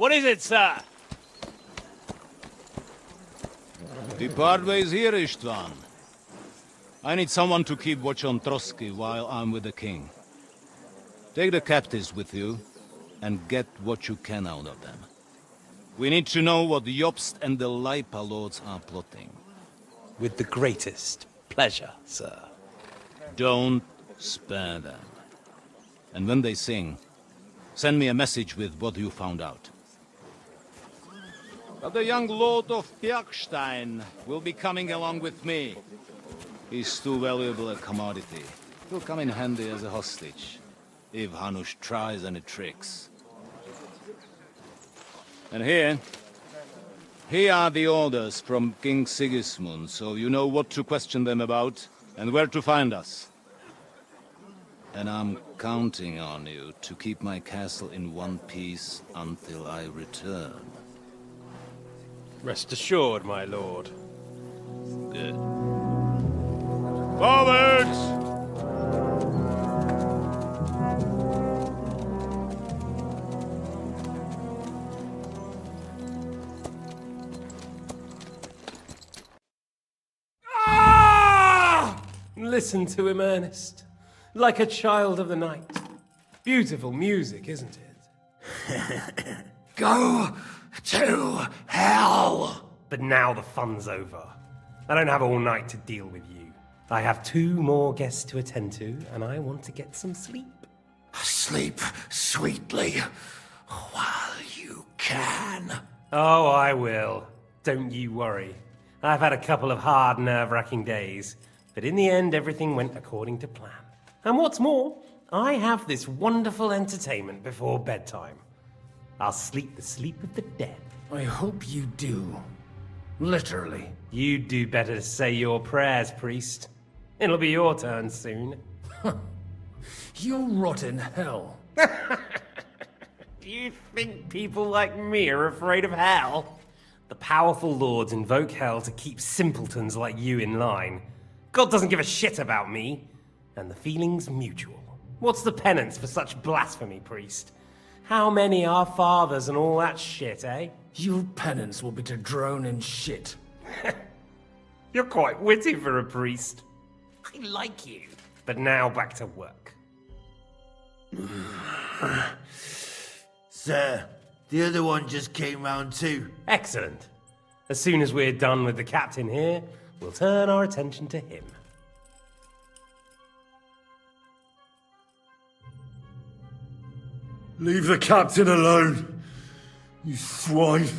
What is it, sir? Depart ways here, Istvan. I need someone to keep watch on Trotsky while I'm with the king. Take the captives with you, and get what you can out of them. We need to know what the Jobst and the Leipa lords are plotting. With the greatest pleasure, sir. Don't spare them. And when they sing, send me a message with what you found out. But the young lord of Bjergstein will be coming along with me. He's too valuable a commodity. He'll come in handy as a hostage, if Hanush tries any tricks. And here are the orders from King Sigismund, so you know what to question them about, and where to find us. And I'm counting on you to keep my castle in one piece until I return. Rest assured, my lord. Good. Forwards! Listen to him, Ernest. Like a child of the night. Beautiful music, isn't it? Go to hell! But now the fun's over. I don't have all night to deal with you. I have 2 more guests to attend to, and I want to get some sleep. Sleep sweetly while you can. Oh, I will. Don't you worry. I've had a couple of hard, nerve-wracking days, but in the end, everything went according to plan. And what's more, I have this wonderful entertainment before bedtime. I'll sleep the sleep of the dead. I hope you do. Literally. You'd do better to say your prayers, priest. It'll be your turn soon. You'll rot in hell. Do you think people like me are afraid of hell? The powerful lords invoke hell to keep simpletons like you in line. God doesn't give a shit about me. And the feeling's mutual. What's the penance for such blasphemy, priest? How many are fathers and all that shit, eh? Your penance will be to drown in shit. You're quite witty for a priest. I like you. But now back to work. Sir, the other one just came round too. Excellent. As soon as we're done with the captain here, we'll turn our attention to him. Leave the captain alone, you swine.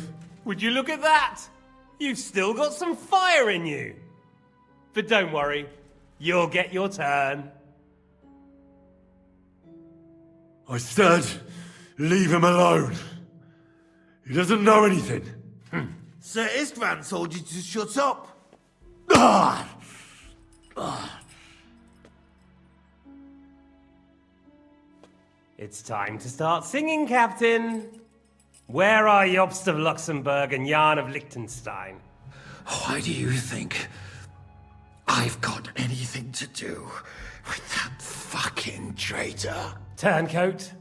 Would you look at that? You've still got some fire in you. But don't worry, you'll get your turn. I said, leave him alone. He doesn't know anything. Sir Istvan told you to shut up. It's time to start singing, Captain. Where are Jobst of Luxembourg and Jan of Liechtenstein? Why do you think I've got anything to do with that fucking traitor? Turncoat.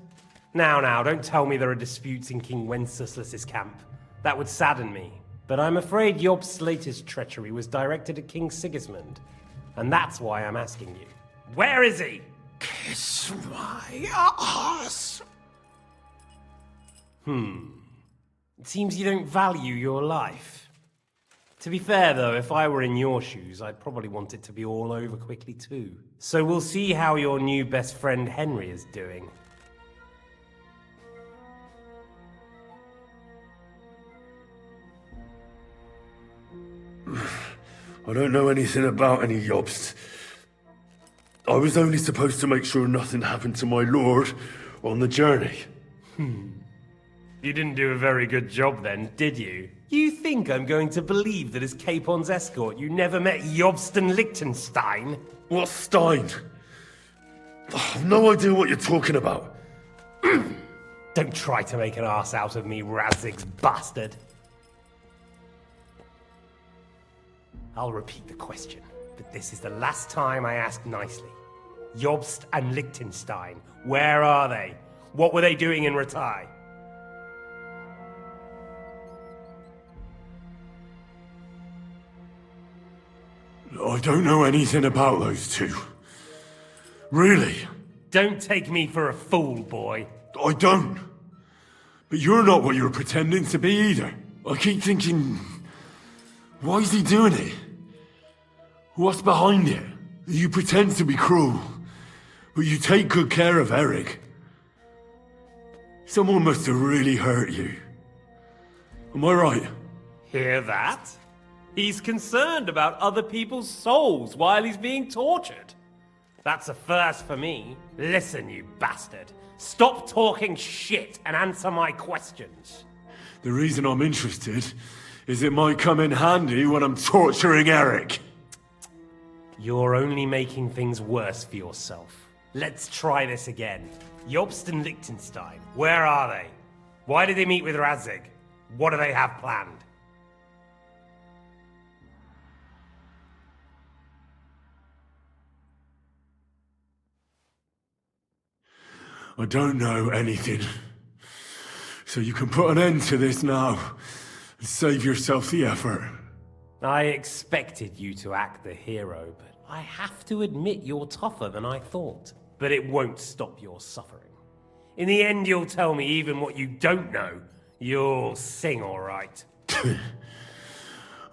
Now, don't tell me there are disputes in King Wenceslas's camp. That would sadden me. But I'm afraid Jobst's latest treachery was directed at King Sigismund. And that's why I'm asking you. Where is he? Kiss my ass. It seems you don't value your life. To be fair, though, if I were in your shoes, I'd probably want it to be all over quickly, too. So we'll see how your new best friend Henry is doing. I don't know anything about any Jobst. I was only supposed to make sure nothing happened to my lord on the journey. You didn't do a very good job then, did you? You think I'm going to believe that as Capon's escort you never met Jobst and Liechtenstein? What's Stein? I've no idea what you're talking about. Don't try to make an ass out of me, Razig's bastard. I'll repeat the question, but this is the last time I ask nicely. Jobst and Liechtenstein, where are they? What were they doing in Ratai? I don't know anything about those two. Really, Don't take me for a fool, boy. I don't. But you're not what you're pretending to be either. I keep thinking, why is he doing it? What's behind it? You pretend to be cruel, but you take good care of Eric. Someone must have really hurt you. Am I right? Hear that? He's concerned about other people's souls while he's being tortured. That's a first for me. Listen, you bastard. Stop talking shit and answer my questions. The reason I'm interested is it might come in handy when I'm torturing Eric. You're only making things worse for yourself. Let's try this again. Jobst and Liechtenstein, where are they? Why did they meet with Radzig? What do they have planned? I don't know anything. So you can put an end to this now and save yourself the effort. I expected you to act the hero, but I have to admit you're tougher than I thought. But it won't stop your suffering. In the end, you'll tell me even what you don't know. You'll sing all right.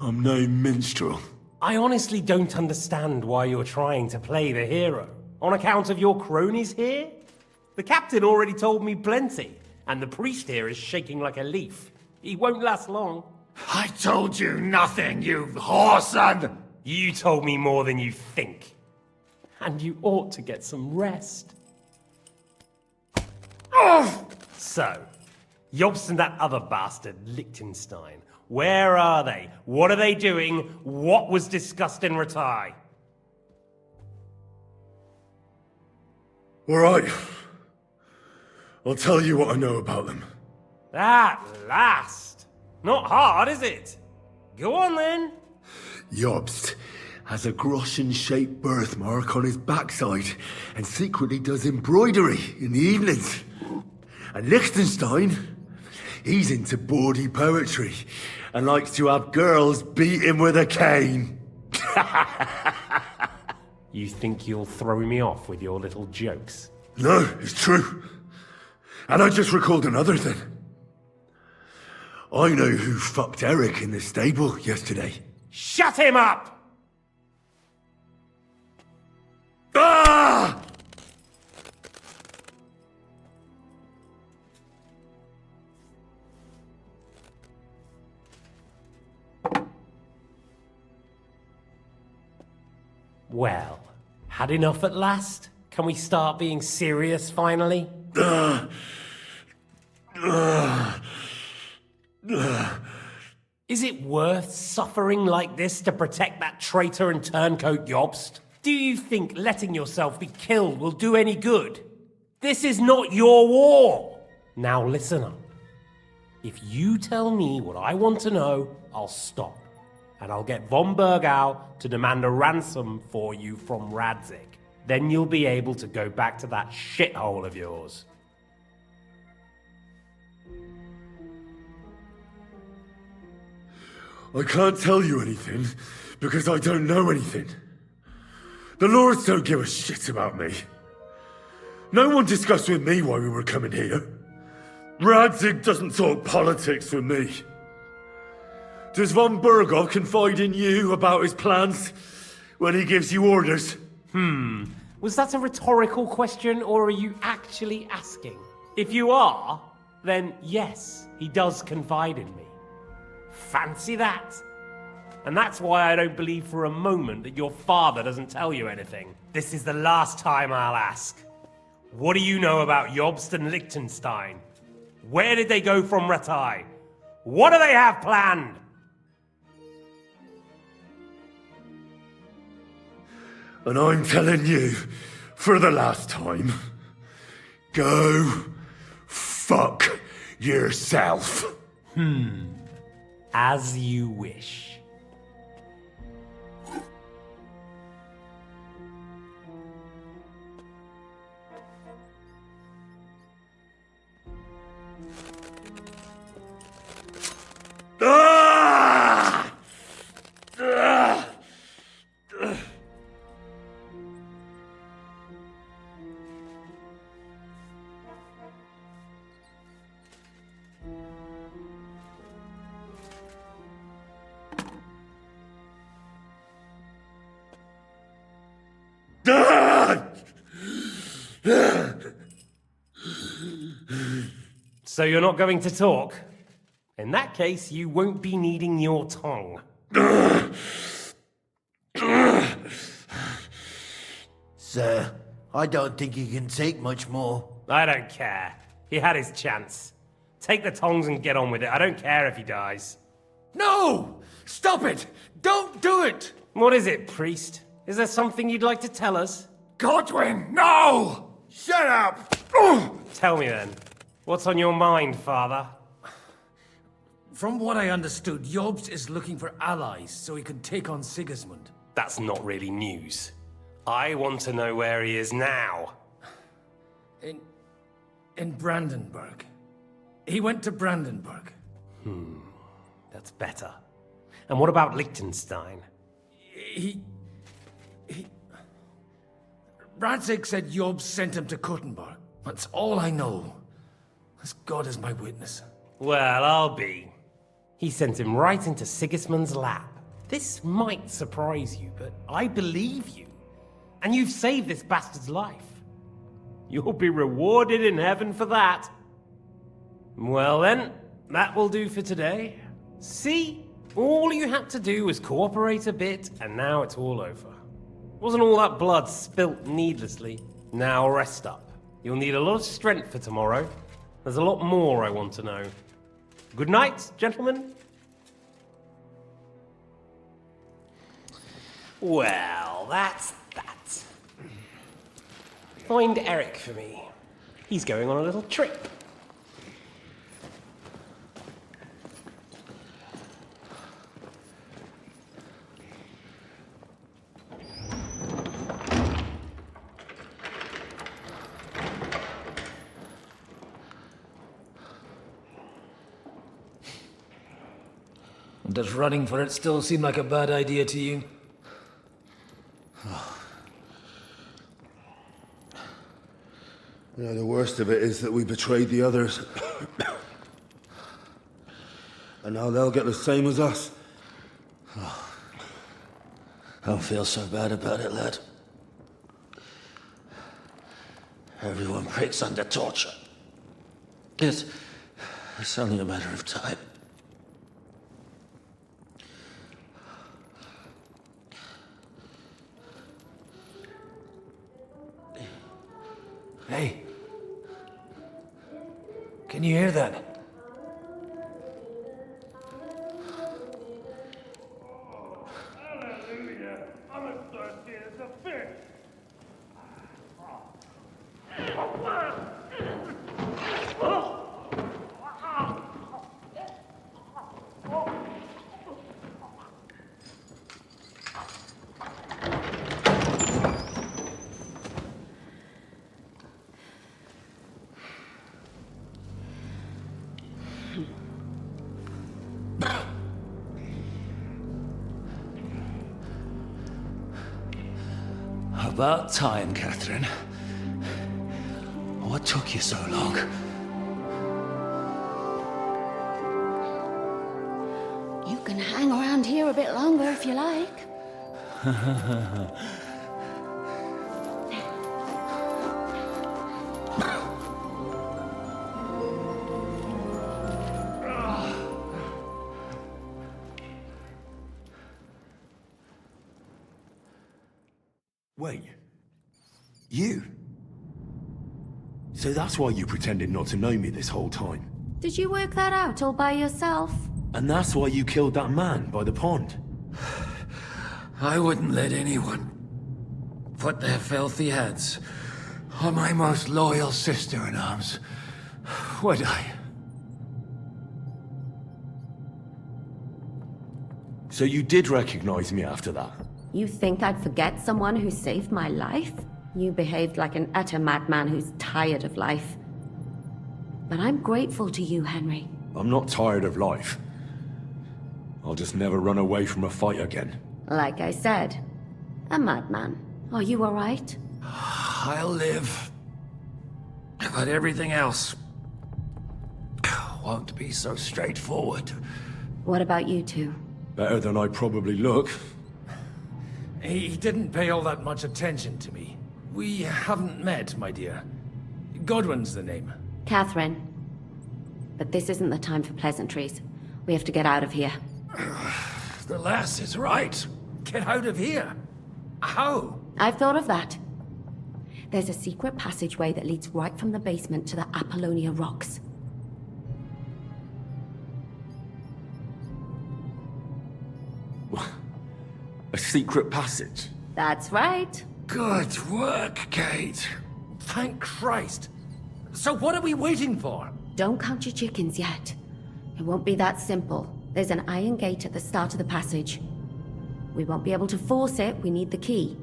I'm no minstrel. I honestly don't understand why you're trying to play the hero. On account of your cronies here? The captain already told me plenty, and the priest here is shaking like a leaf. He won't last long. I told you nothing, you whoreson! You told me more than you think. And you ought to get some rest. So, Jobst and that other bastard, Liechtenstein, where are they? What are they doing? What was discussed in Ratai? All right. I'll tell you what I know about them. At last! Not hard, is it? Go on then. Jobst has a Groschen-shaped birthmark on his backside and secretly does embroidery in the evenings. And Liechtenstein, he's into bawdy poetry and likes to have girls beat him with a cane. You think you'll throw me off with your little jokes? No, it's true. And I just recalled another thing. I know who fucked Eric in the stable yesterday. Shut him up! Ah! Well, had enough at last? Can we start being serious finally? Is it worth suffering like this to protect that traitor and turncoat Jobst? Do you think letting yourself be killed will do any good? This is not your war! Now listen up. If you tell me what I want to know, I'll stop. And I'll get von Bergau to demand a ransom for you from Radzig. Then you'll be able to go back to that shithole of yours. I can't tell you anything because I don't know anything. The Lords don't give a shit about me. No one discussed with me why we were coming here. Radzig doesn't talk politics with me. Does von Bergov confide in you about his plans when he gives you orders? Was that a rhetorical question, or are you actually asking? If you are, then yes, he does confide in me. Fancy that? And that's why I don't believe for a moment that your father doesn't tell you anything. This is the last time I'll ask. What do you know about Jobst and Liechtenstein? Where did they go from Ratai? What do they have planned? And I'm telling you, for the last time, go fuck yourself. As you wish. Ah! Ah! So you're not going to talk? In that case, you won't be needing your tongue. Sir, I don't think he can take much more. I don't care. He had his chance. Take the tongs and get on with it. I don't care if he dies. No! Stop it! Don't do it! What is it, priest? Is there something you'd like to tell us? Godwin, no! Shut up! Tell me then. What's on your mind, father? From what I understood, Jobst is looking for allies so he can take on Sigismund. That's not really news. I want to know where he is now. In Brandenburg. He went to Brandenburg. That's better. And what about Liechtenstein? Radzig said Jobst sent him to Kuttenberg. That's all I know. As God is my witness. Well, I'll be. He sent him right into Sigismund's lap. This might surprise you, but I believe you. And you've saved this bastard's life. You'll be rewarded in heaven for that. Well then, that will do for today. See? All you had to do was cooperate a bit, and now it's all over. Wasn't all that blood spilt needlessly. Now rest up. You'll need a lot of strength for tomorrow. There's a lot more I want to know. Good night, gentlemen. Well, that's that. Find Eric for me. He's going on a little trip. Does running for it still seem like a bad idea to you? Yeah, the worst of it is that we betrayed the others. And now they'll get the same as us. Don't feel so bad about it, lad. Everyone breaks under torture. It's only a matter of time. Hey. Can you hear that? Hallelujah. I'm as thirsty as a fish. About time, Catherine. What took you so long? You can hang around here a bit longer if you like. Wait. You? So that's why you pretended not to know me this whole time? Did you work that out all by yourself? And that's why you killed that man by the pond? I wouldn't let anyone put their filthy hands on my most loyal sister-in-arms, would I? So you did recognize me after that? You think I'd forget someone who saved my life? You behaved like an utter madman who's tired of life. But I'm grateful to you, Henry. I'm not tired of life. I'll just never run away from a fight again. Like I said, a madman. Are you all right? I'll live. But everything else won't be so straightforward. What about you two? Better than I probably look. He didn't pay all that much attention to me. We haven't met, my dear. Godwin's the name. Catherine. But this isn't the time for pleasantries. We have to get out of here. The lass is right. Get out of here. How? I've thought of that. There's a secret passageway that leads right from the basement to the Apollonia Rocks. A secret passage? That's right. Good work, Kate. Thank Christ. So what are we waiting for? Don't count your chickens yet. It won't be that simple. There's an iron gate at the start of the passage. We won't be able to force it, we need the key.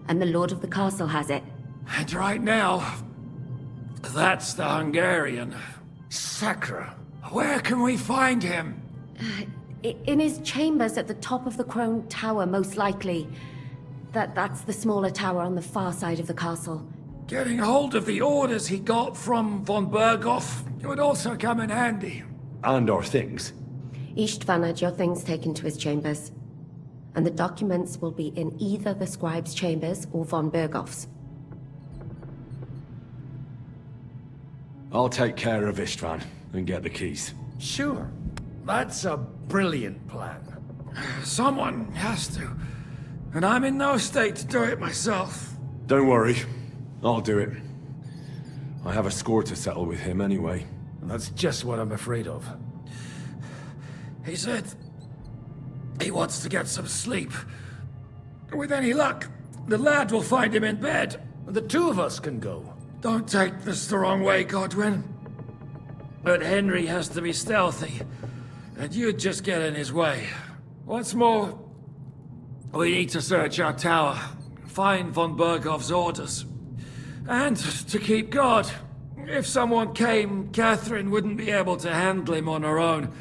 And the Lord of the Castle has it. And right now, that's the Hungarian. Sacra. Where can we find him? In his chambers at the top of the Crone Tower, most likely. That's the smaller tower on the far side of the castle. Getting hold of the orders he got from von Berghoff would also come in handy. And our things. Istvan had your things taken to his chambers. And the documents will be in either the scribe's chambers or von Berghoff's. I'll take care of Istvan and get the keys. Sure. That's a brilliant plan. Someone has to. And I'm in no state to do it myself. Don't worry. I'll do it. I have a score to settle with him anyway. And that's just what I'm afraid of. He said he wants to get some sleep. With any luck, the lad will find him in bed. And the two of us can go. Don't take this the wrong way, Godwin. But Henry has to be stealthy. And you'd just get in his way. What's more, we need to search our tower. Find von Berghoff's orders. And to keep guard. If someone came, Catherine wouldn't be able to handle him on her own.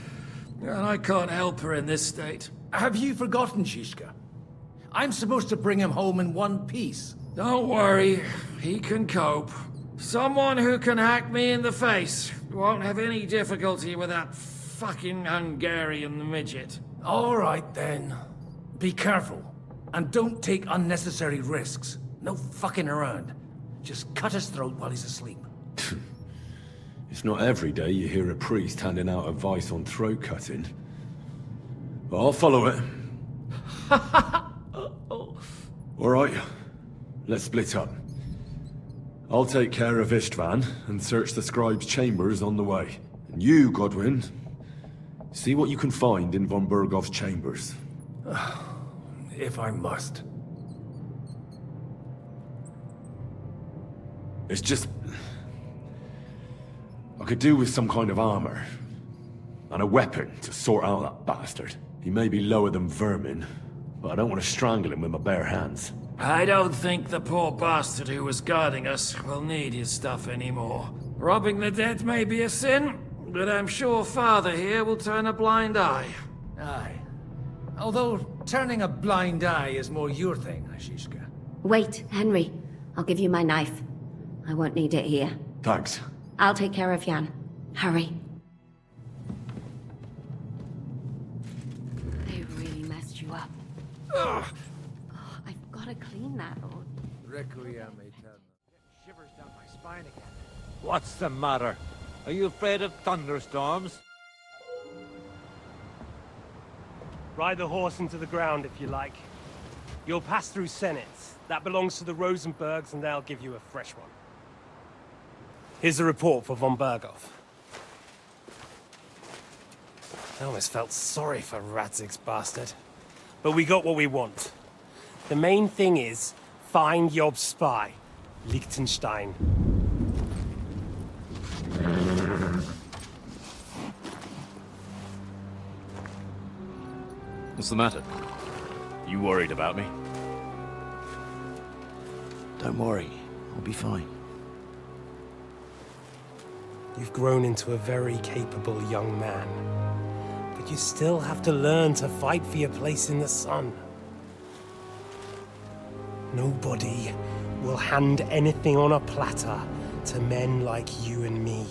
And I can't help her in this state. Have you forgotten, Shishka? I'm supposed to bring him home in one piece. Don't worry, he can cope. Someone who can hack me in the face won't have any difficulty with that fucking Hungarian midget. All right, then. Be careful. And don't take unnecessary risks. No fucking around. Just cut his throat while he's asleep. It's not every day you hear a priest handing out advice on throat cutting. But I'll follow it. Alright, let's split up. I'll take care of Istvan and search the scribe's chambers on the way. And you, Godwin, see what you can find in von Berghoff's chambers. If I must. It's just... I could do with some kind of armor. And a weapon to sort out that bastard. He may be lower than vermin, but I don't want to strangle him with my bare hands. I don't think the poor bastard who was guarding us will need his stuff anymore. Robbing the dead may be a sin, but I'm sure Father here will turn a blind eye. Aye. Although, turning a blind eye is more your thing, Shishka. Wait, Henry. I'll give you my knife. I won't need it here. Thanks. I'll take care of Jan. Hurry. They really messed you up. Oh, I've got to clean that, or... Requiem aeterna. Shivers down my spine again. What's the matter? Are you afraid of thunderstorms? Ride the horse into the ground if you like. You'll pass through Senates. That belongs to the Rosenbergs, and they'll give you a fresh one. Here's the report for von Berghoff. I almost felt sorry for Radzig's bastard. But we got what we want. The main thing is, find Job's spy, Liechtenstein. What's the matter? You worried about me? Don't worry, I'll be fine. You've grown into a very capable young man. But you still have to learn to fight for your place in the sun. Nobody will hand anything on a platter to men like you and me.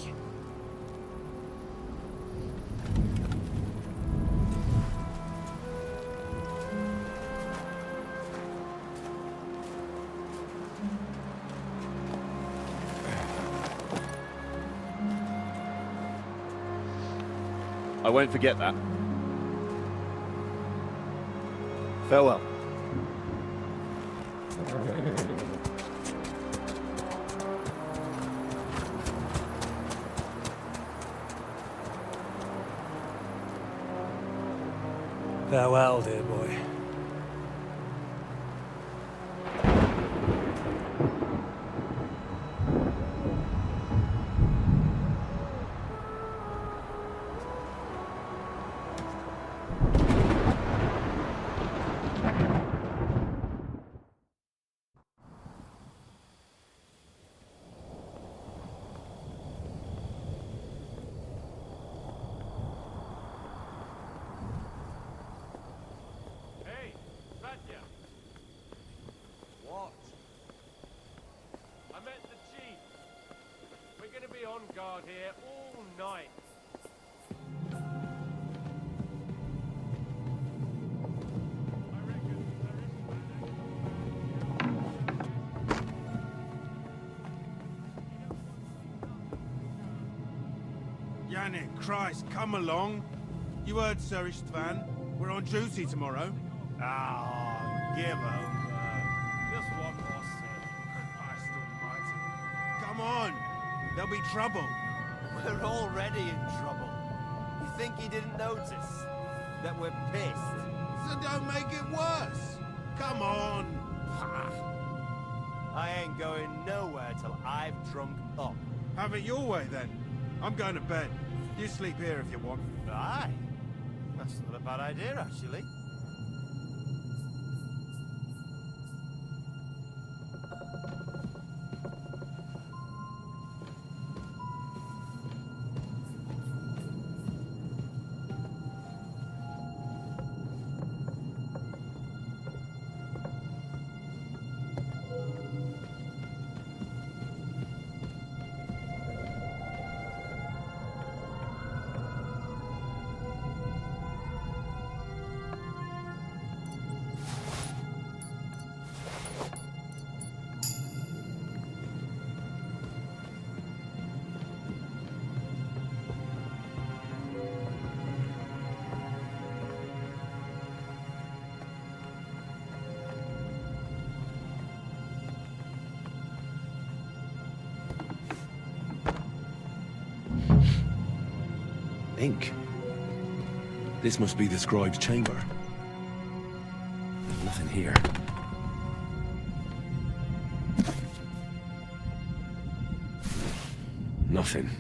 I won't forget that. Farewell. Farewell, dear boy. What? I met the chief. We're gonna be on guard here all night. Yannick, Christ, come along. You heard Sir Istvan. We're on duty tomorrow. Ah, give up. Just one more sip. Christ almighty. Come on. There'll be trouble. We're already in trouble. You think he didn't notice that we're pissed? So don't make it worse. Come on. I ain't going nowhere till I've drunk up. Have it your way then. I'm going to bed. You sleep here if you want. Aye. That's not a bad idea, actually. Ink. This must be the scribe's chamber. There's nothing here. Nothing.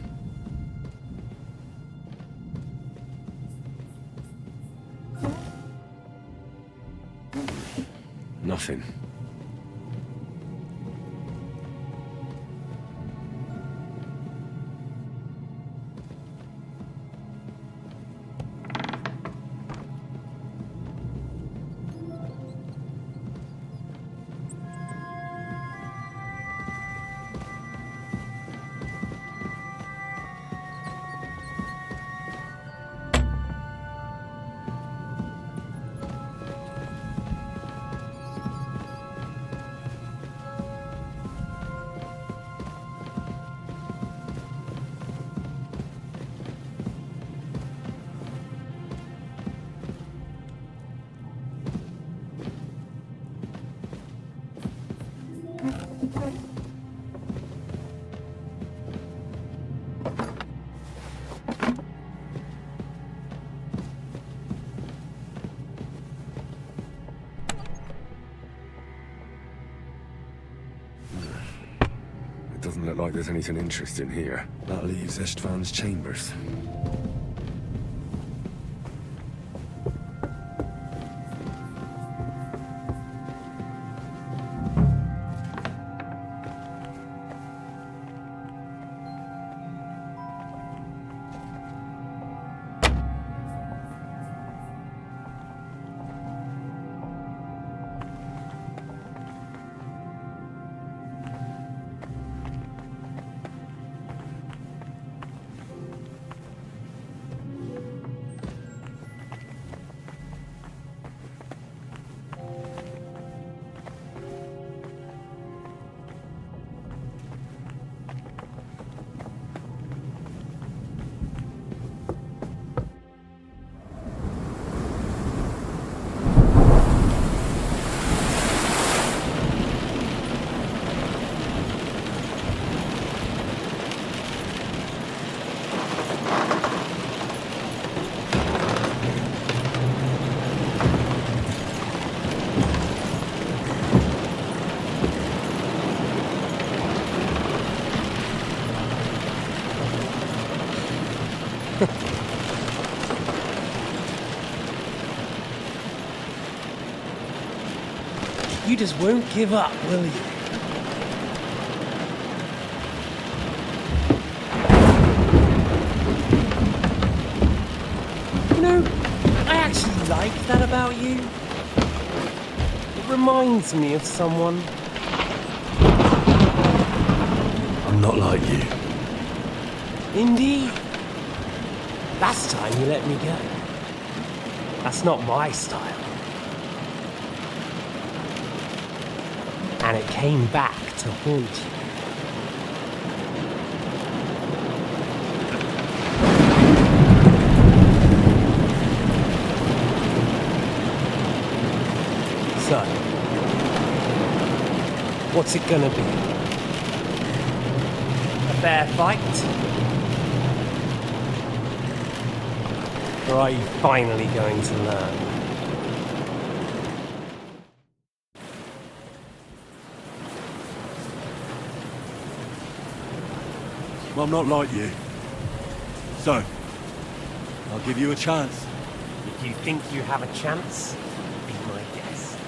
Nothing. Doesn't look like there's anything interesting here. That leaves Istvan's chambers. You just won't give up, will you? You know, I actually like that about you. It reminds me of someone. I'm not like you. Indeed. Last time you let me go. That's not my style. And it came back to haunt you. So, what's it gonna be? A fair fight? Or are you finally going to learn? I'm not like you. So, I'll give you a chance. If you think you have a chance, be my guest.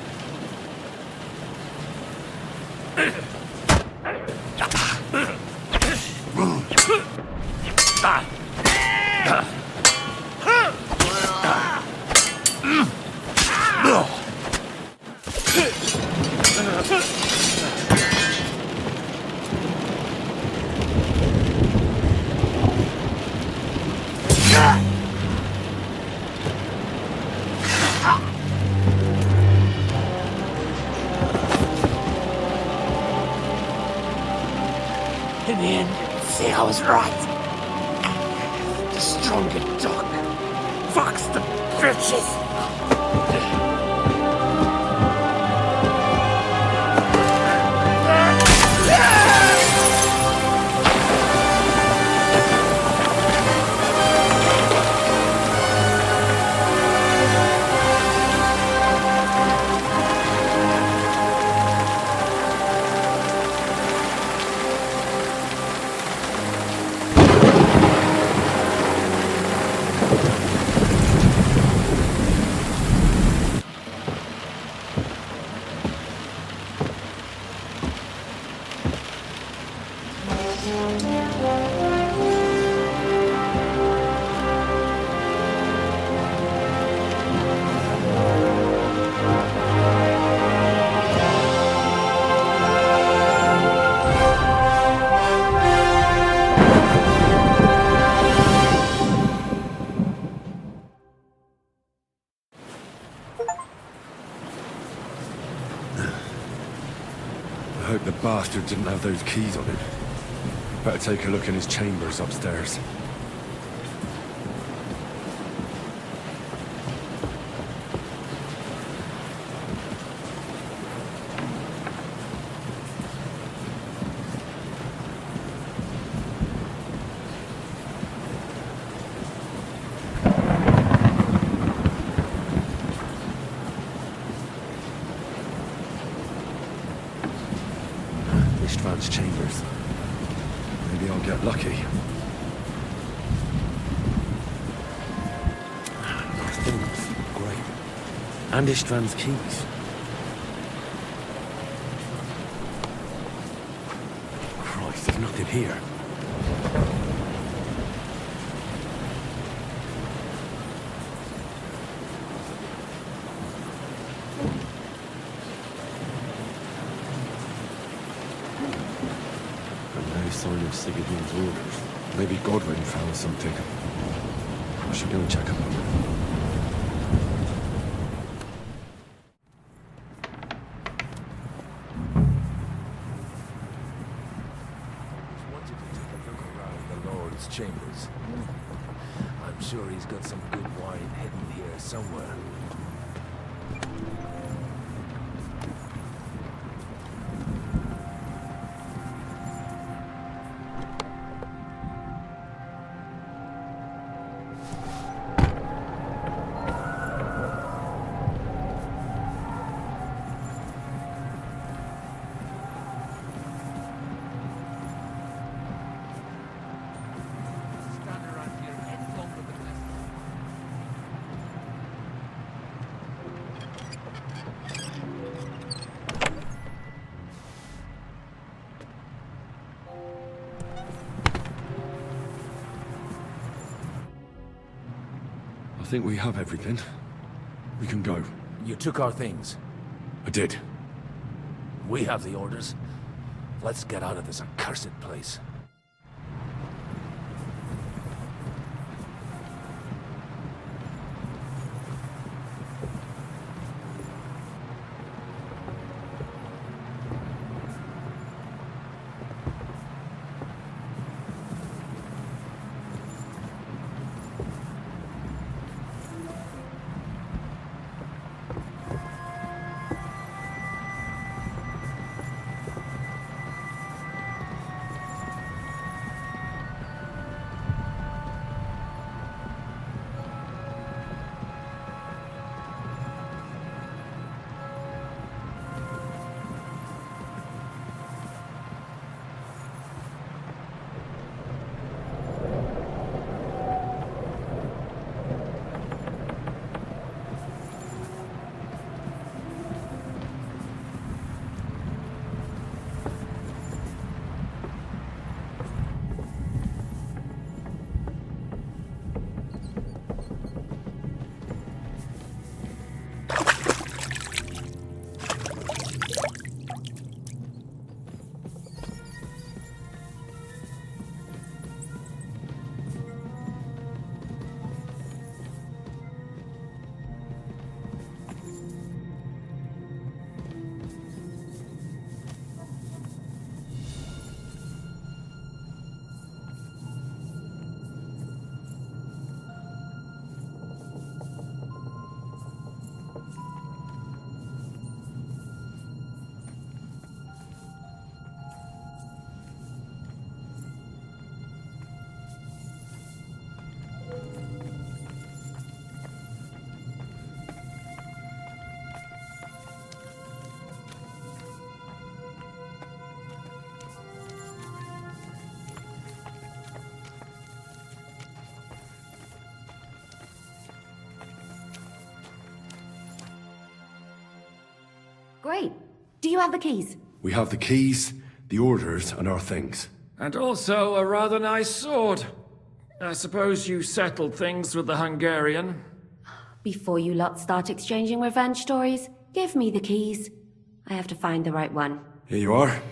In the end, see, I was right. The stronger dog fucks the bitches. I hope the bastard didn't have those keys on him. Better take a look in his chambers upstairs. Ishtvan's chambers. Maybe I'll get lucky. Things. Great. And Ishtvan's keys. Christ, there's nothing here. No sign of Sigurdin's orders. Maybe Godwin found something. I should go and check up on him. Wanted to take a look around the Lord's chambers. I'm sure he's got some good wine hidden here somewhere. think we have everything. We can go. You took our things. I did. We have the orders. Let's get out of this accursed place. Great. Do you have the keys? We have the keys, the orders, and our things. And also a rather nice sword. I suppose you settled things with the Hungarian. Before you lot start exchanging revenge stories, give me the keys. I have to find the right one. Here you are.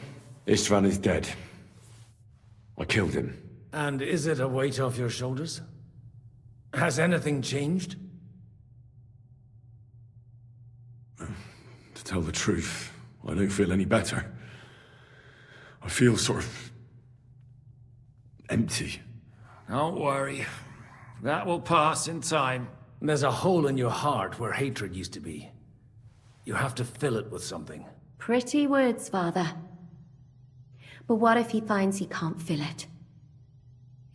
Istvan is dead. I killed him. And is it a weight off your shoulders? Has anything changed? To tell the truth, I don't feel any better. I feel sort of empty. Don't worry. That will pass in time. There's a hole in your heart where hatred used to be. You have to fill it with something. Pretty words, Father. But what if he finds he can't fill it?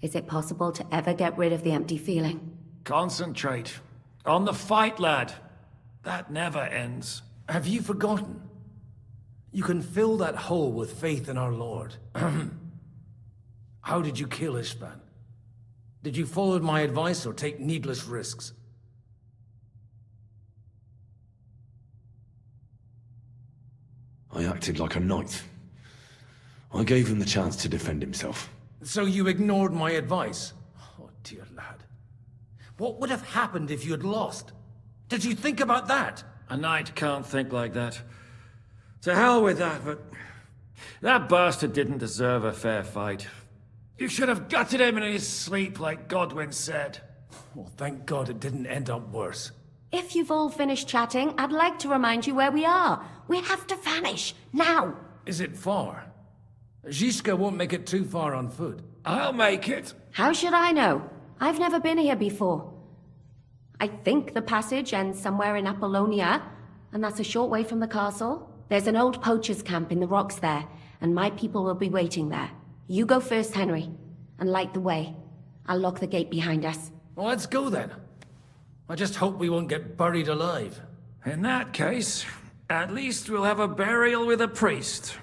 Is it possible to ever get rid of the empty feeling? Concentrate. On the fight, lad. That never ends. Have you forgotten? You can fill that hole with faith in our Lord. How did you kill Istvan? Did you follow my advice or take needless risks? I acted like a knight. I gave him the chance to defend himself. So you ignored my advice? Oh, dear lad. What would have happened if you had lost? Did you think about that? A knight can't think like that. To hell with that, but... that bastard didn't deserve a fair fight. You should have gutted him in his sleep, like Godwin said. Well, thank God it didn't end up worse. If you've all finished chatting, I'd like to remind you where we are. We have to vanish, now! Is it far? Zizka won't make it too far on foot. I'll make it. How should I know? I've never been here before. I think the passage ends somewhere in Apollonia, and that's a short way from the castle. There's an old poacher's camp in the rocks there, and my people will be waiting there. You go first, Henry, and light the way. I'll lock the gate behind us. Well, let's go then. I just hope we won't get buried alive. In that case, at least we'll have a burial with a priest.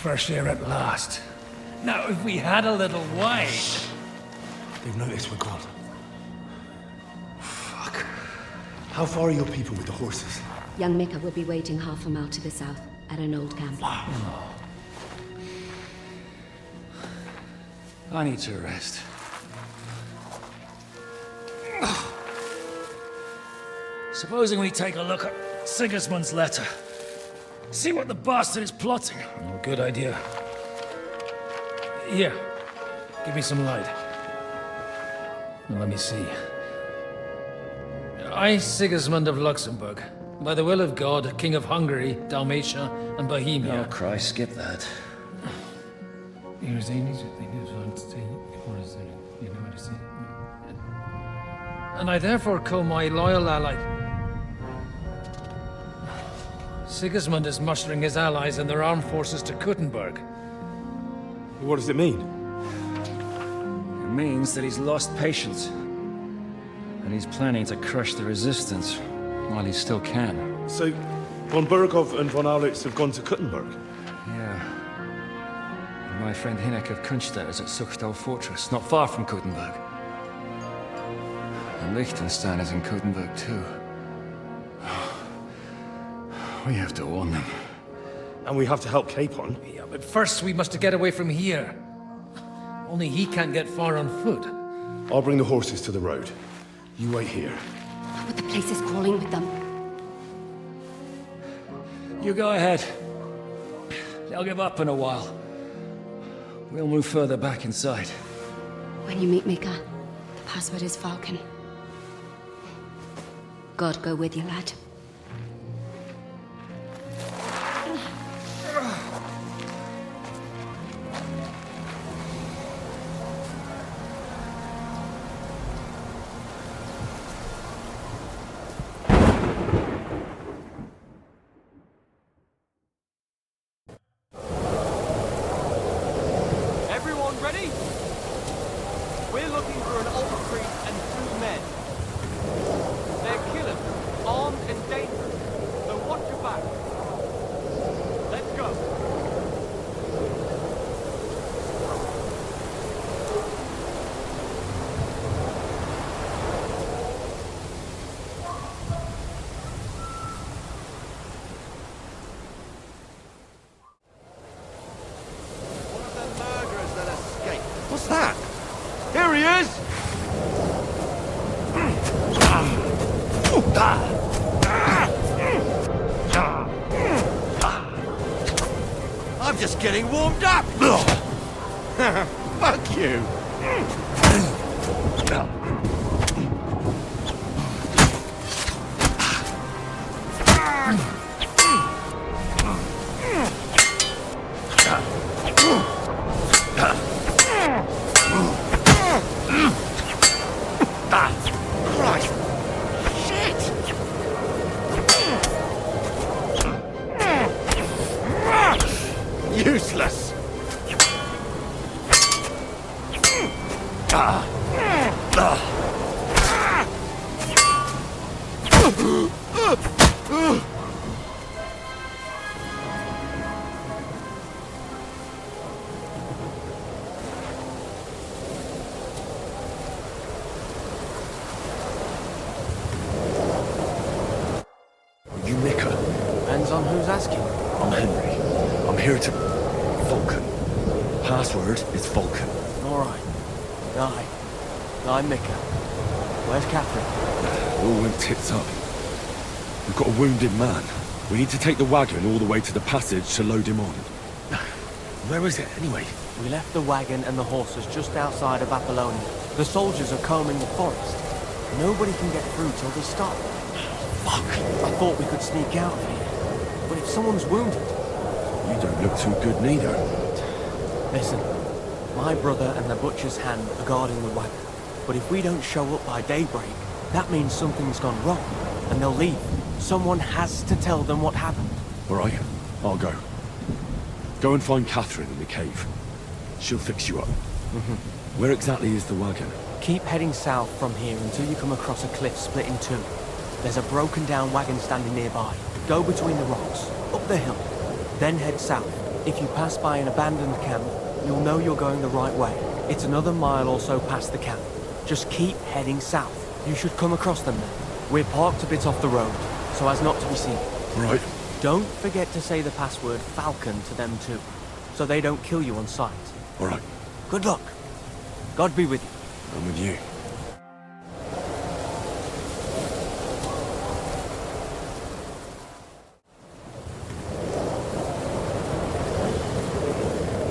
fresh air at last. Now, if we had a little wine... They've noticed we're gone. Fuck. How far are your people with the horses? Young Mika will be waiting half a mile to the south, at an old camp. I need to rest. Supposing we take a look at Sigismund's letter. See what the bastard is plotting. Oh, good idea. Here, give me some light. Now, let me see. I, Sigismund of Luxembourg, by the will of God, King of Hungary, Dalmatia, and Bohemia. Oh, Christ, skip that. And I therefore call my loyal ally... Sigismund is mustering his allies and their armed forces to Kuttenberg. What does it mean? It means that he's lost patience. And he's planning to crush the resistance while he still can. So, von Burgov and von Aulitz have gone to Kuttenberg? Yeah. And my friend Hinek of Kunstedt is at Suchtal Fortress, not far from Kuttenberg. And Liechtenstein is in Kuttenberg too. We have to warn them. And we have to help Capon. Yeah, but first we must get away from here. Only he can't get far on foot. I'll bring the horses to the road. You wait here. But the place is crawling with them. You go ahead. They'll give up in a while. We'll move further back inside. When you meet Mika, the password is Falcon. God go with you, lad. Everyone ready? We're looking for an old priest and 2 men. They're killers, armed and dangerous. So watch your back. Let's go. One of the murderers that escaped. What's that? Here he is! I'm just getting warmed up! Fuck you! Christ! Shit! Useless! You Mika? Depends on who's asking. I'm Henry. I'm here to... Vulcan. Password is Vulcan. Alright. I'm Mika. Where's Catherine? All went tits up. We've got a wounded man. We need to take the wagon all the way to the passage to load him on. Where is it, anyway? We left the wagon and the horses just outside of Apollonia. The soldiers are combing the forest. Nobody can get through till they stop. Fuck! I thought we could sneak out of here. But if someone's wounded... You don't look too good neither. Listen, my brother and the butcher's hand are guarding the wagon. But if we don't show up by daybreak, that means something's gone wrong, and they'll leave. Someone has to tell them what happened. All right, I'll go. Go and find Catherine in the cave. She'll fix you up. Where exactly is the wagon? Keep heading south from here until you come across a cliff split in 2. There's a broken down wagon standing nearby. Go between the rocks, up the hill, then head south. If you pass by an abandoned camp, you'll know you're going the right way. It's another mile or so past the camp. Just keep heading south. You should come across them now. We're parked a bit off the road, so as not to be seen. Right. Don't forget to say the password Falcon to them too, so they don't kill you on sight. All right. Good luck. God be with you. I'm with you.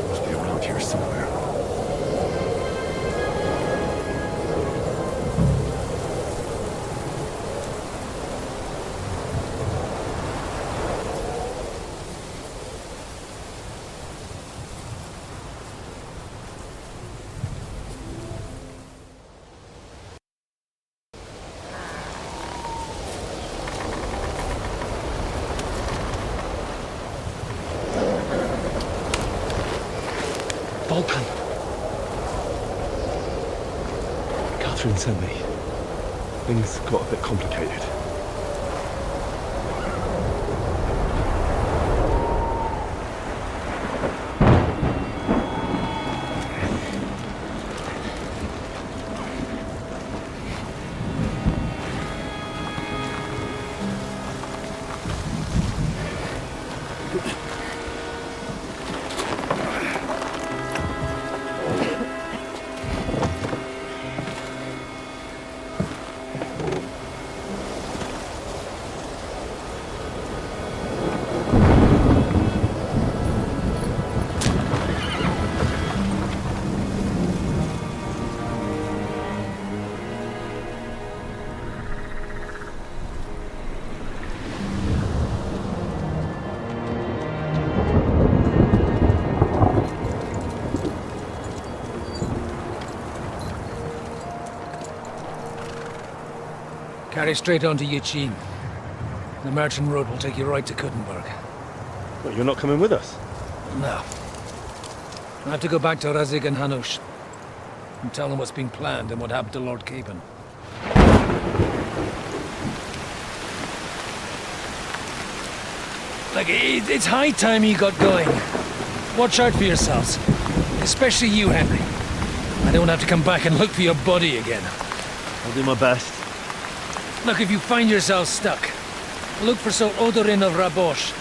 Must be around here somewhere. Vulcan. Catherine sent me. Things got a bit complicated. Carry straight on to Yichin. The merchant road will take you right to Kuttenberg. What, you're not coming with us? No. I have to go back to Razik and Hanush and tell them what's being planned and what happened to Lord Capen. Like, it's high time you got going. Watch out for yourselves. Especially you, Henry. I don't have to come back and look for your body again. I'll do my best. Look, if you find yourself stuck, look for Sir Odorin of Rabosh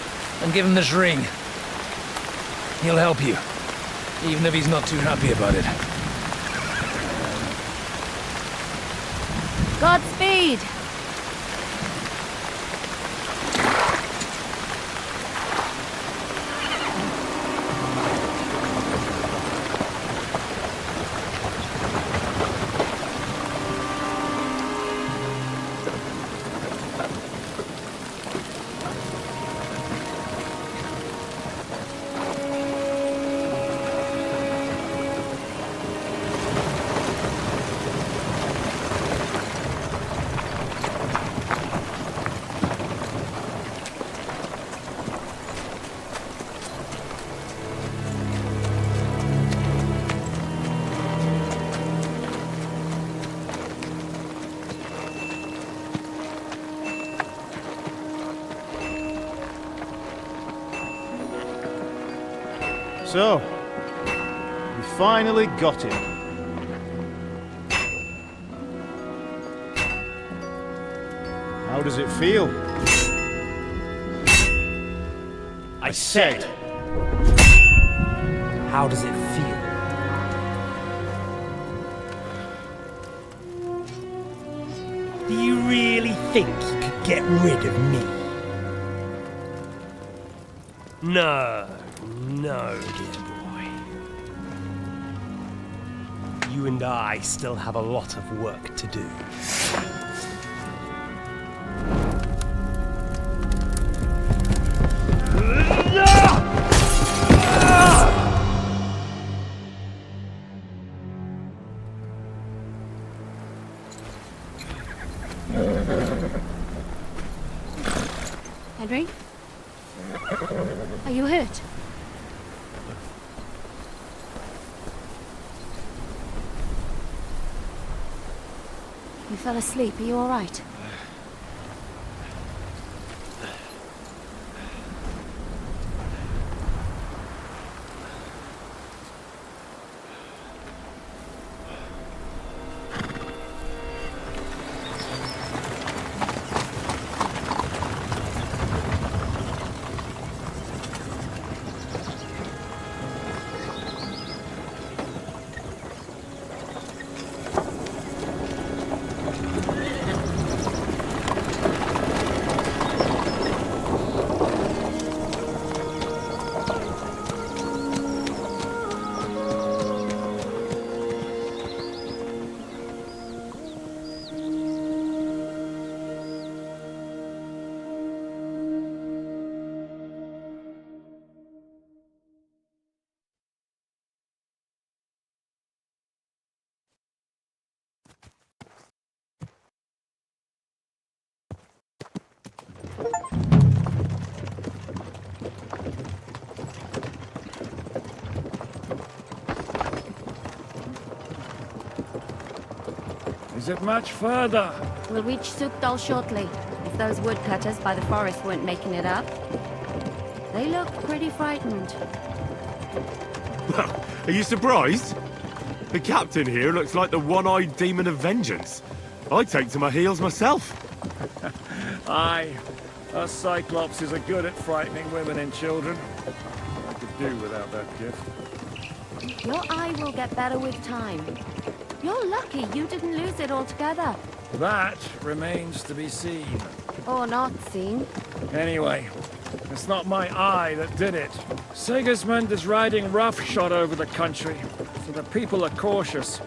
and give him this ring. He'll help you, even if he's not too happy about it. Godspeed! So, we finally got him. How does it feel? I said, how does it feel? Do you really think you could get rid of me? No, no, dear boy. You and I still have a lot of work to do. Henry? Are you hurt? You fell asleep. Are you all right? Is it much further? We'll reach Sukdal shortly, if those woodcutters by the forest weren't making it up. They look pretty frightened. Well, are you surprised? The captain here looks like the one-eyed demon of vengeance. I'd take to my heels myself. Aye. Us Cyclopses are good at frightening women and children. I could do without that gift. Your eye will get better with time. You're lucky you didn't lose it altogether. That remains to be seen. Or not seen. Anyway, it's not my eye that did it. Sigismund is riding roughshod over the country, so the people are cautious.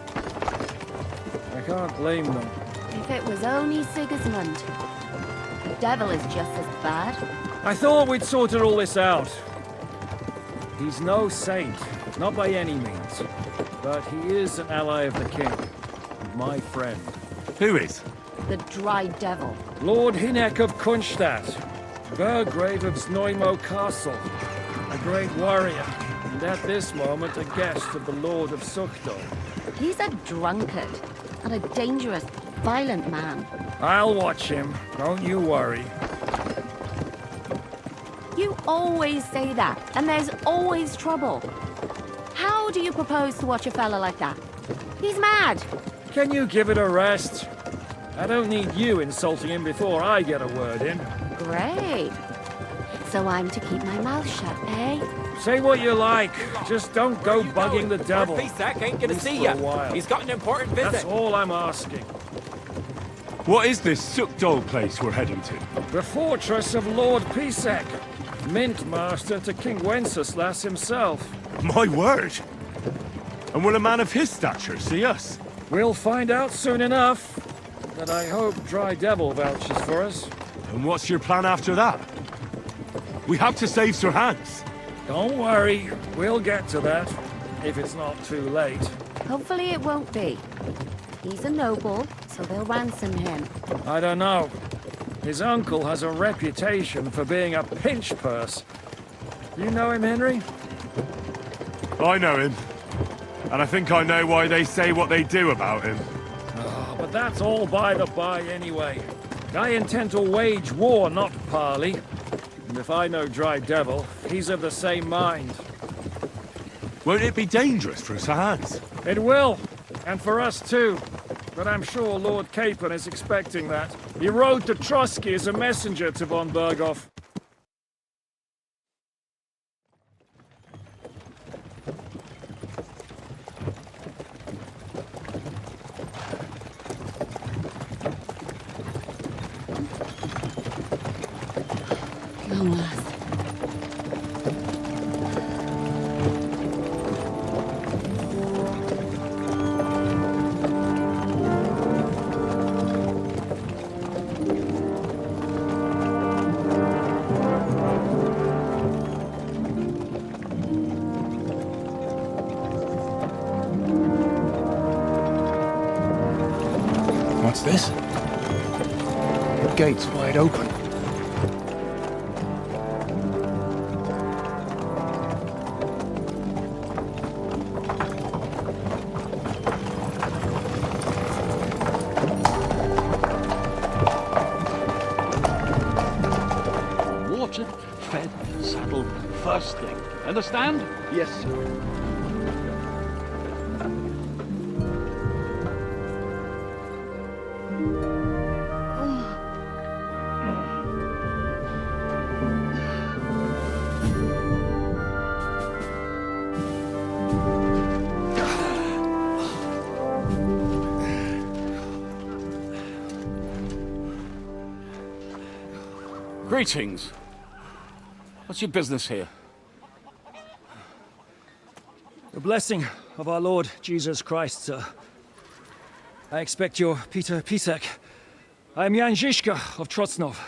I can't blame them. If it was only Sigismund. The devil is just as bad. I thought we'd sorted all this out. He's no saint, not by any means. But he is an ally of the king, and my friend. Who is? The Dry Devil. Lord Hinek of Kunstadt, Burgrave of Znojmo Castle, a great warrior, and at this moment a guest of the Lord of Sukdal. He's a drunkard, and a dangerous, violent man. I'll watch him, don't you worry. You always say that, and there's always trouble. How do you propose to watch a fella like that? He's mad! Can you give it a rest? I don't need you insulting him before I get a word in. Great. So I'm to keep my mouth shut, eh? Say what you like, just don't go bugging the devil. Pisak ain't gonna At least see for you. a while. He's got an important visit. That's all I'm asking. What is this Sukdal place we're heading to? The fortress of Lord Pisak, Mint Master to King Wenceslas himself. My word! And will a man of his stature see us? We'll find out soon enough. But I hope Dry Devil vouches for us. And what's your plan after that? We have to save Sir Hans. Don't worry, we'll get to that, if it's not too late. Hopefully it won't be. He's a noble, so they'll ransom him. I don't know. His uncle has a reputation for being a pinch purse. You know him, Henry? I know him. And I think I know why they say what they do about him. Oh, but that's all by the by anyway. I intend to wage war, not parley. And if I know Dry Devil, he's of the same mind. Won't it be dangerous for Sir Hans? It will, and for us too. But I'm sure Lord Capon is expecting that. He rode to Trotsky as a messenger to von Berghoff. Long last. What's this? The gate's wide open. Watered, fed, saddled, first thing. Understand? Yes, sir. Greetings. What's your business here? The blessing of our Lord Jesus Christ, sir. I expect you're Peter Pisek. I am Jan Žižka of Trocnov.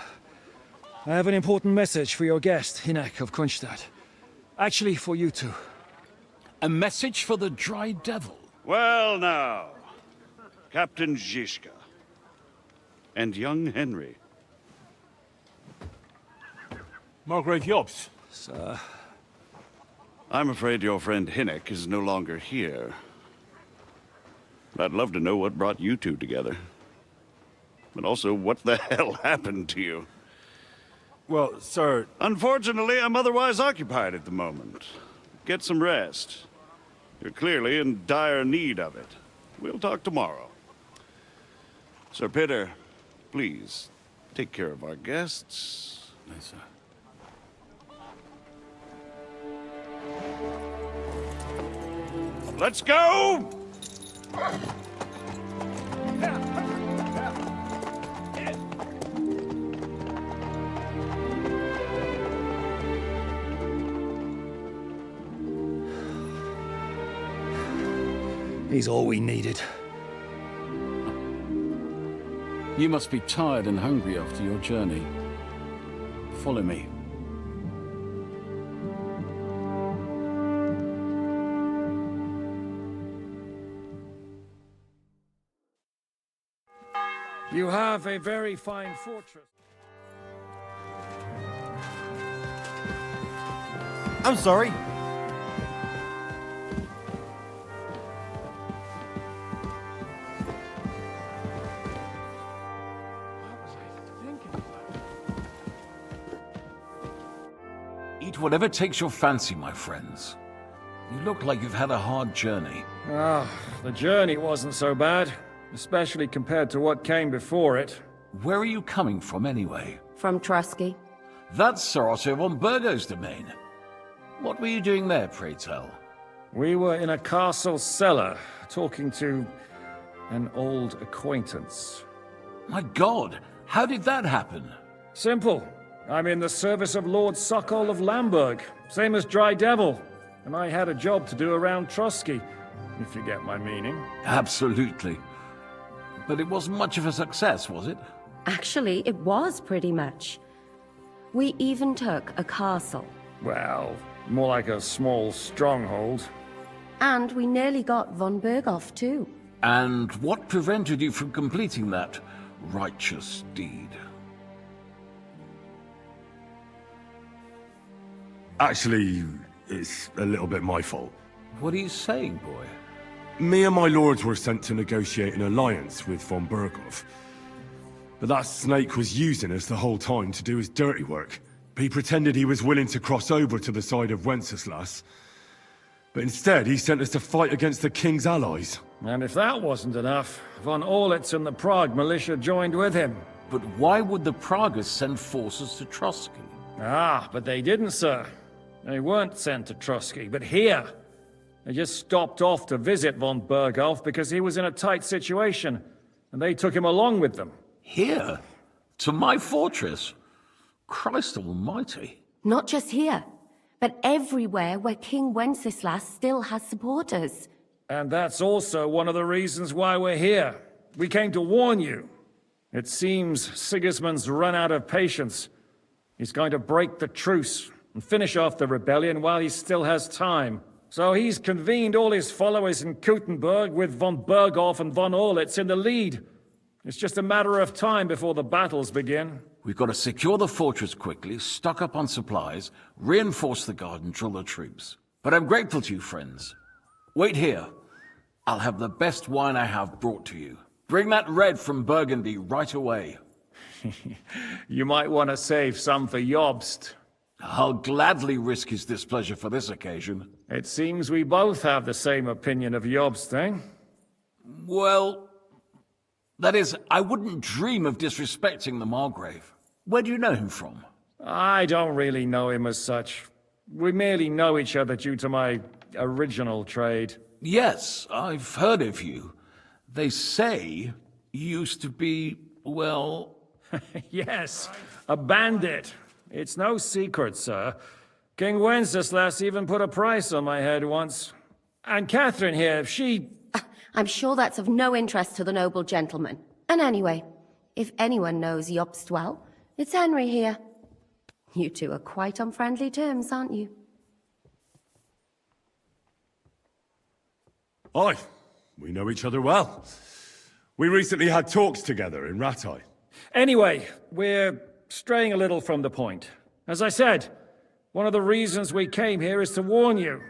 I have an important message for your guest, Hinek of Kunstadt. Actually, for you two. A message for the Dry Devil? Well now, Captain Žižka. And young Henry. Margrave Jobst. Sir. I'm afraid your friend Hinek is no longer here. I'd love to know what brought you two together. But also, what the hell happened to you? Well, sir... Unfortunately, I'm otherwise occupied at the moment. Get some rest. You're clearly in dire need of it. We'll talk tomorrow. Sir Peter, please, take care of our guests. Yes, sir. Let's go! He's all we needed. You must be tired and hungry after your journey. Follow me. You have a very fine fortress. I'm sorry. Eat whatever takes your fancy, my friends. You look like you've had a hard journey. The journey wasn't so bad, especially compared to what came before it. Where are you coming from, anyway? From Trusky. That's Sir Otto von Burgo's domain. What were you doing there, pray tell? We were in a castle cellar, talking to an old acquaintance. My God, how did that happen? Simple. I'm in the service of Lord Sokol of Lamberg, same as Dry Devil, and I had a job to do around Trusky, if you get my meaning. Absolutely. But it wasn't much of a success, was it? Actually, it was pretty much. We even took a castle. Well, more like a small stronghold. And we nearly got von Berghoff, too. And what prevented you from completing that righteous deed? Actually, it's a little bit my fault. What are you saying, boy? Me and my lords were sent to negotiate an alliance with von Berghoff. But that snake was using us the whole time to do his dirty work. He pretended he was willing to cross over to the side of Wenceslas. But instead, he sent us to fight against the king's allies. And if that wasn't enough, von Orlitz and the Prague militia joined with him. But why would the Praguers send forces to Trusky? But they didn't, sir. They weren't sent to Trusky, but here. They just stopped off to visit von Berghoff because he was in a tight situation, and they took him along with them. Here? To my fortress? Christ almighty. Not just here, but everywhere where King Wenceslas still has supporters. And that's also one of the reasons why we're here. We came to warn you. It seems Sigismund's run out of patience. He's going to break the truce and finish off the rebellion while he still has time. So he's convened all his followers in Kuttenberg with von Berghoff and von Orlitz in the lead. It's just a matter of time before the battles begin. We've got to secure the fortress quickly, stock up on supplies, reinforce the guard and drill the troops. But I'm grateful to you, friends. Wait here. I'll have the best wine I have brought to you. Bring that red from Burgundy right away. You might want to save some for Jobst. I'll gladly risk his displeasure for this occasion. It seems we both have the same opinion of Jobst, eh? Well, that is, I wouldn't dream of disrespecting the Margrave. Where do you know him from? I don't really know him as such. We merely know each other due to my original trade. Yes, I've heard of you. They say you used to be, well... Yes, a bandit. It's no secret, sir. King Wenceslas even put a price on my head once. And Catherine here, I'm sure that's of no interest to the noble gentleman. And anyway, if anyone knows Jobst well, it's Henry here. You two are quite on friendly terms, aren't you? Aye, we know each other well. We recently had talks together in Rattay. Anyway, we're straying a little from the point. As I said, one of the reasons we came here is to warn you.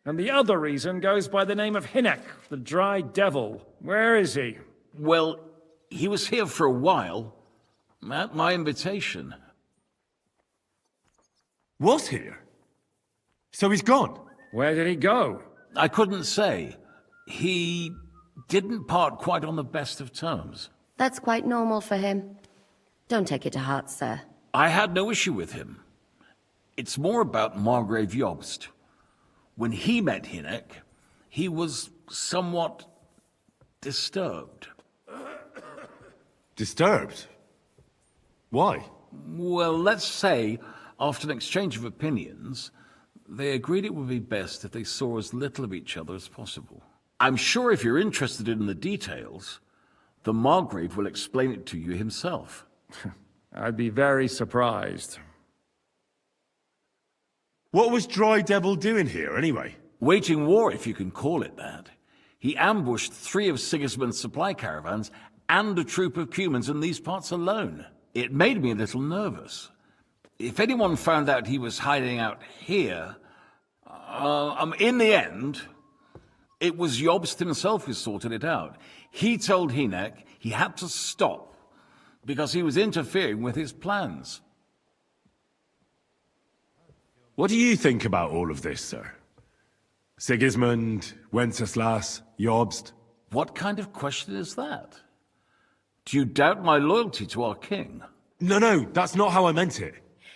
And the other reason goes by the name of Hynek, the Dry Devil. Where is he? Well, he was here for a while, at my invitation. Was here? So he's gone? Where did he go? I couldn't say. He didn't part quite on the best of terms. That's quite normal for him. Don't take it to heart, sir. I had no issue with him. It's more about Margrave Jobst. When he met Hynek, he was somewhat disturbed. Disturbed? Why? Well, let's say, after an exchange of opinions, they agreed it would be best if they saw as little of each other as possible. I'm sure if you're interested in the details, the Margrave will explain it to you himself. I'd be very surprised. What was Dry Devil doing here, anyway? Waging war, if you can call it that. He ambushed 3 of Sigismund's supply caravans and a troop of Cumans in these parts alone. It made me a little nervous. If anyone found out he was hiding out here, in the end, it was Jobst himself who sorted it out. He told Hynek he had to stop because he was interfering with his plans. What do you think about all of this, sir? Sigismund, Wenceslas, Jobst? What kind of question is that? Do you doubt my loyalty to our king? No, that's not how I meant it.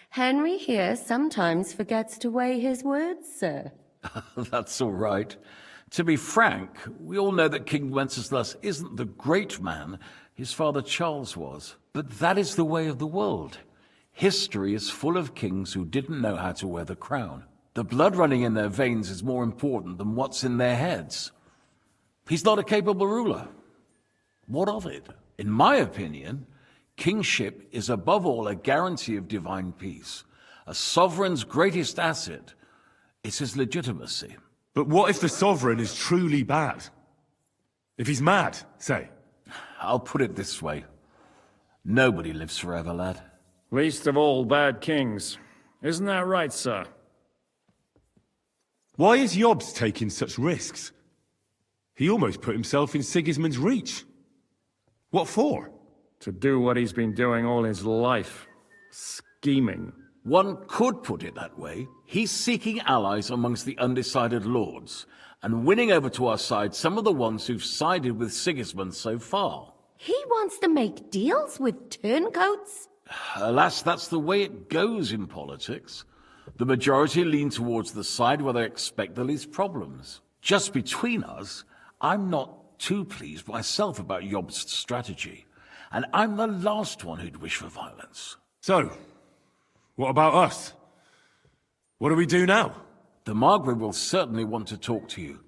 Henry here sometimes forgets to weigh his words, sir. That's all right. To be frank, we all know that King Wenceslas isn't the great man his father Charles was. But that is the way of the world. History is full of kings who didn't know how to wear the crown. The blood running in their veins is more important than what's in their heads. He's not a capable ruler. What of it? In my opinion, kingship is above all a guarantee of divine peace. A sovereign's greatest asset is his legitimacy. But what if the sovereign is truly bad? If he's mad, say? I'll put it this way. Nobody lives forever, lad. Least of all bad kings. Isn't that right, sir? Why is Jobst taking such risks? He almost put himself in Sigismund's reach. What for? To do what he's been doing all his life. Scheming. One could put it that way. He's seeking allies amongst the undecided lords, and winning over to our side some of the ones who've sided with Sigismund so far. He wants to make deals with turncoats? Alas, that's the way it goes in politics. The majority lean towards the side where they expect the least problems. Just between us, I'm not too pleased myself about Jobst's strategy, and I'm the last one who'd wish for violence. So, what about us? What do we do now? The Margrave will certainly want to talk to you,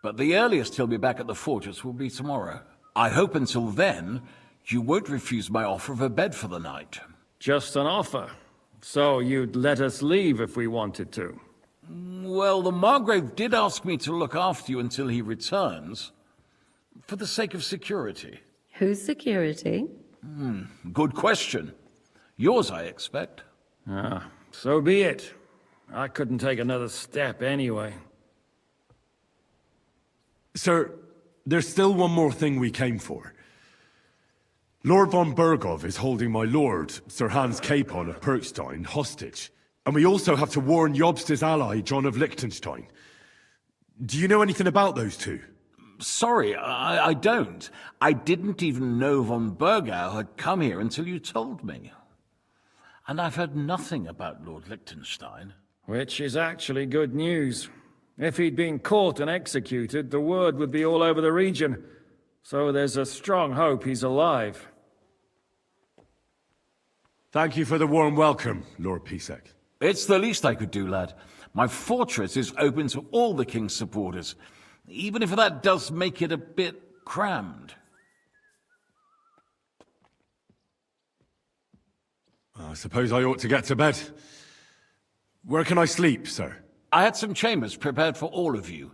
but the earliest he'll be back at the fortress will be tomorrow. I hope until then, you won't refuse my offer of a bed for the night. Just an offer. So you'd let us leave if we wanted to? Well, the Margrave did ask me to look after you until he returns, for the sake of security. Whose security? Good question. Yours, I expect. So be it. I couldn't take another step anyway. Sir, there's still one more thing we came for. Lord von Bergov is holding my lord, Sir Hans Capon of Perkstein, hostage. And we also have to warn Jobst's ally, John of Liechtenstein. Do you know anything about those two? Sorry, I don't. I didn't even know von Bergau had come here until you told me. And I've heard nothing about Lord Liechtenstein. Which is actually good news. If he'd been caught and executed, the word would be all over the region. So there's a strong hope he's alive. Thank you for the warm welcome, Lord Pisek. It's the least I could do, lad. My fortress is open to all the king's supporters, even if that does make it a bit crammed. I suppose I ought to get to bed. Where can I sleep, sir? I had some chambers prepared for all of you.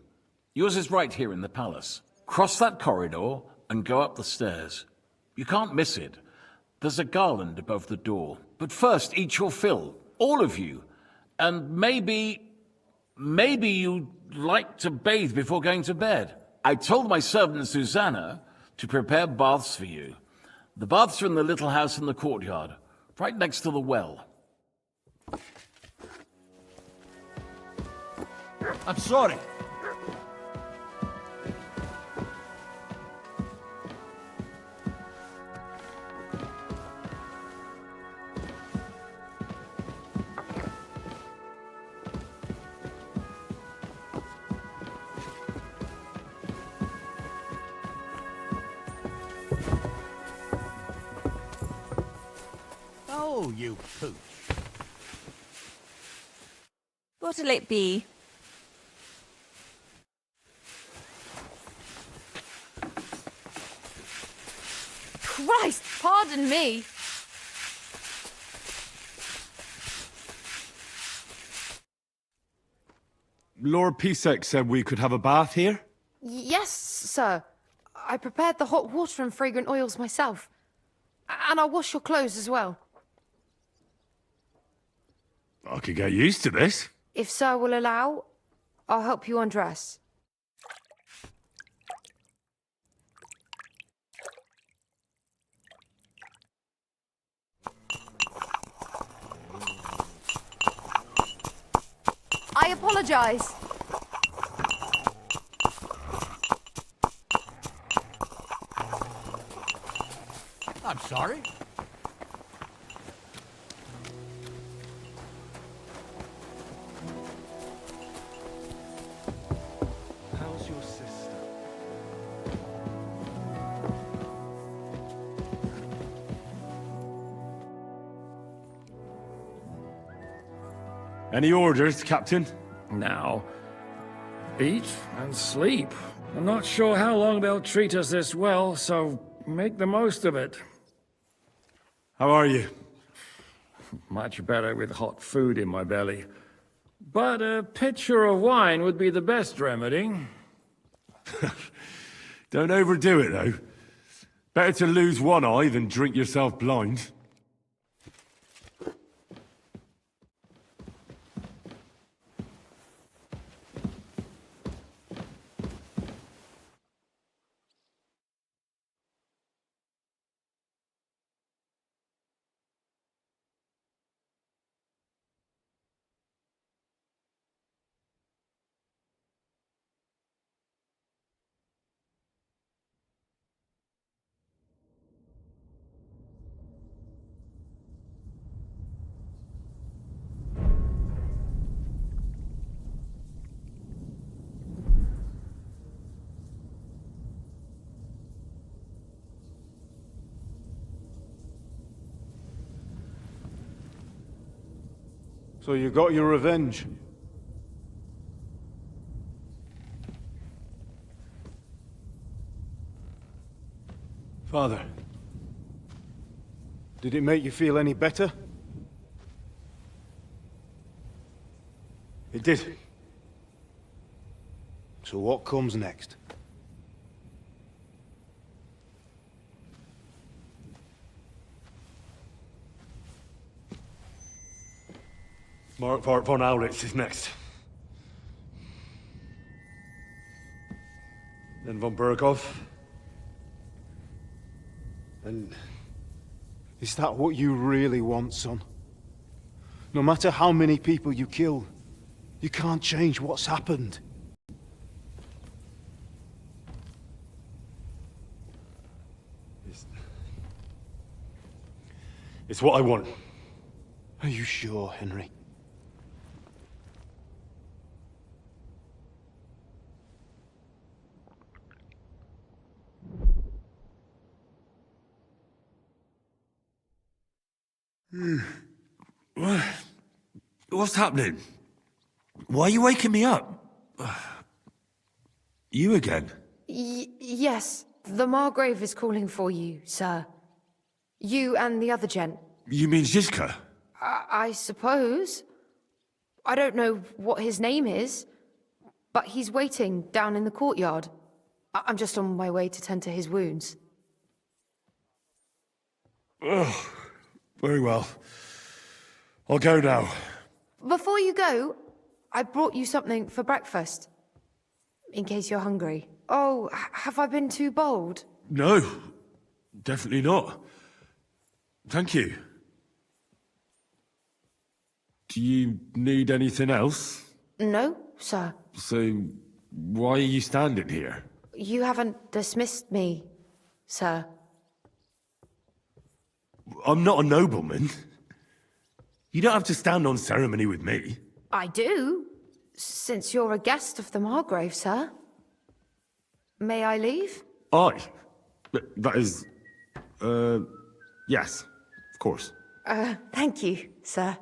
Yours is right here in the palace. Cross that corridor and go up the stairs. You can't miss it. There's a garland above the door. But first, eat your fill. All of you. And maybe you'd like to bathe before going to bed. I told my servant Susanna to prepare baths for you. The baths are in the little house in the courtyard, right next to the well. I'm sorry. Oh, you pooch. What'll it be? Christ, pardon me. Lord Pisek said we could have a bath here? Yes, sir. I prepared the hot water and fragrant oils myself. And I'll wash your clothes as well. I could get used to this. If sir will allow, I'll help you undress. I apologize. I'm sorry. How's your sister? Any orders, Captain? Now, eat and sleep. I'm not sure how long they'll treat us this well, so make the most of it. How are you? Much better with hot food in my belly. But a pitcher of wine would be the best remedy. Don't overdo it, though. Better to lose one eye than drink yourself blind. So you got your revenge? Father, did it make you feel any better? It did. So what comes next? Mark von Aulitz is next. Then von Burgov. And is that what you really want, son? No matter how many people you kill, you can't change what's happened. It's what I want. Are you sure, Henry? What's happening? Why are you waking me up? You again? Yes, the Margrave is calling for you, sir. You and the other gent. You mean Zizka? I suppose. I don't know what his name is, but he's waiting down in the courtyard. I'm just on my way to tend to his wounds. Oh, very well. I'll go now. Before you go, I brought you something for breakfast. In case you're hungry. Oh, have I been too bold? No, definitely not. Thank you. Do you need anything else? No, sir. So, why are you standing here? You haven't dismissed me, sir. I'm not a nobleman. You don't have to stand on ceremony with me. I do, since you're a guest of the Margrave, sir. May I leave? That is... yes, of course. Thank you, sir.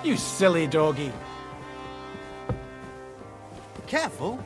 You silly doggy. Careful.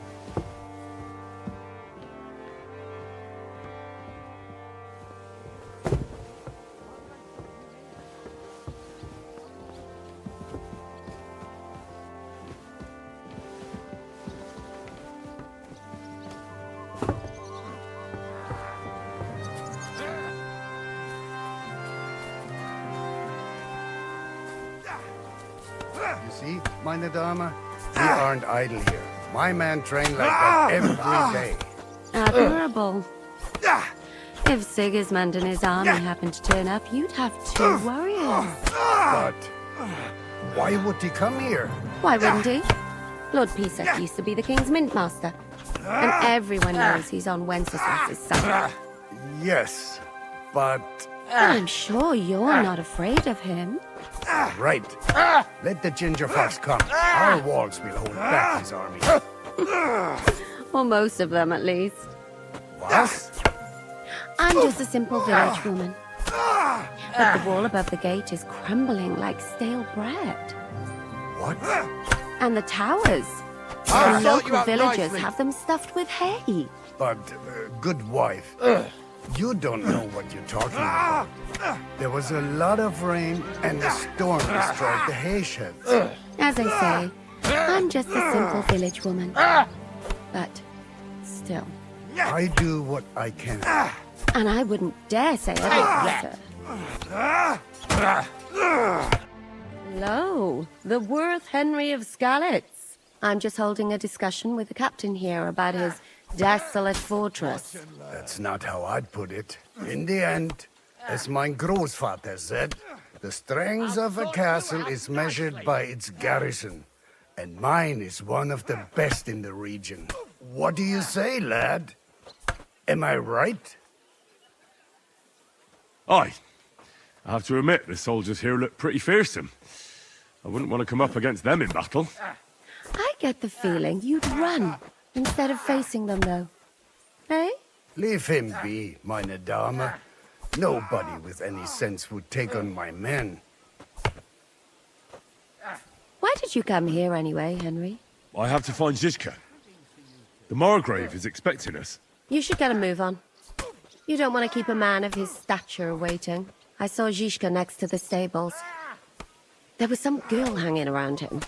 You see, meine Dame? We aren't idle here. My men train like that every day. Admirable. If Sigismund and his army happened to turn up, you'd have 2 warriors. But why would he come here? Why wouldn't he? Lord Pisak used to be the king's mintmaster. And everyone knows he's on Wenceslas's side. Yes, but... I'm sure you're not afraid of him. Right. Let the ginger fox come. Our walls will hold back his army. Well, most of them, at least. What? I'm just a simple village woman. But the wall above the gate is crumbling like stale bread. What? And the towers. I'll The sort you local out villagers nicely. have them stuffed with hay. But, good wife, you don't know what you're talking about. There was a lot of rain, and the storm destroyed the hay sheds. As I say, I'm just a simple village woman. But still. I do what I can. And I wouldn't dare say otherwise, sir. Hello, the Worth Henry of Skalitz. I'm just holding a discussion with the captain here about his desolate fortress. That's not how I'd put it. In the end, as my großvater said, the strength of a castle is measured by its garrison. And mine is one of the best in the region. What do you say, lad? Am I right? Aye. I have to admit, the soldiers here look pretty fearsome. I wouldn't want to come up against them in battle. I get the feeling you'd run instead of facing them, though. Eh? Leave him be, meine Dame. Nobody with any sense would take on my men. Why did you come here anyway, Henry? I have to find Zizka. The Margrave is expecting us. You should get a move on. You don't want to keep a man of his stature waiting. I saw Zizka next to the stables. There was some girl hanging around him.